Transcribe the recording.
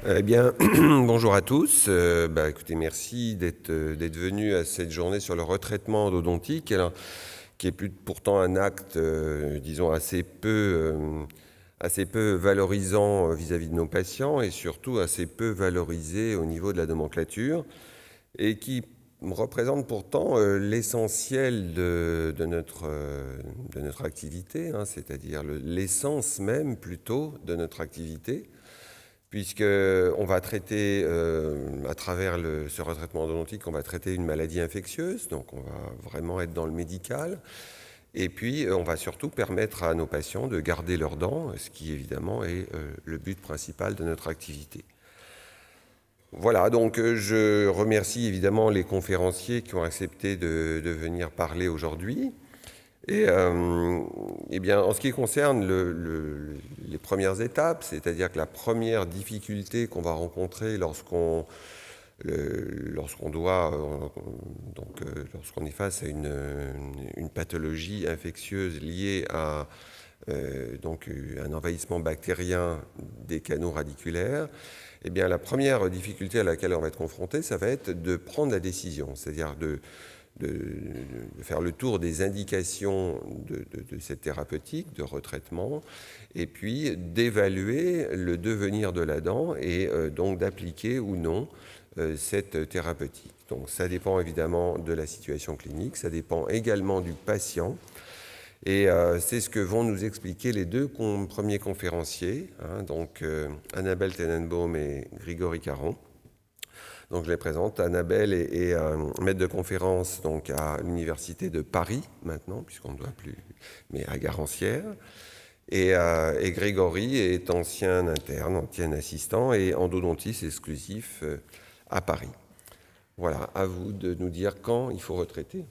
Eh bien, bonjour à tous. Écoutez, merci d'être venus à cette journée sur le retraitement endodontique, alors, qui est pourtant un acte, disons, assez peu valorisant vis-à-vis de nos patients et surtout assez peu valorisé au niveau de la nomenclature et qui représente pourtant l'essentiel de notre activité, hein, c'est-à-dire l'essence même plutôt de notre activité, puisqu'on va traiter, à travers ce retraitement endodontique, on va traiter une maladie infectieuse, donc on va vraiment être dans le médical. Et puis, on va surtout permettre à nos patients de garder leurs dents, ce qui évidemment est le but principal de notre activité. Voilà, donc je remercie évidemment les conférenciers qui ont accepté de venir parler aujourd'hui. Et bien, en ce qui concerne les premières étapes, c'est-à-dire que la première difficulté qu'on va rencontrer lorsqu'on est face à une pathologie infectieuse liée à un envahissement bactérien des canaux radiculaires, eh bien, la première difficulté à laquelle on va être confronté, ça va être de prendre la décision, c'est-à-dire de faire le tour des indications de cette thérapeutique, de retraitement, et puis d'évaluer le devenir de la dent et donc d'appliquer ou non cette thérapeutique. Donc ça dépend évidemment de la situation clinique, ça dépend également du patient. Et c'est ce que vont nous expliquer les deux premiers conférenciers, hein, donc Annabelle Tenenbaum et Grégory Caron. Donc je les présente. Annabelle est maître de conférence donc, à l'Université de Paris, maintenant, puisqu'on ne doit plus, mais à Garancières. Et Grégory est ancien interne, ancien assistant et endodontiste exclusif à Paris. Voilà, à vous de nous dire quand il faut retraiter.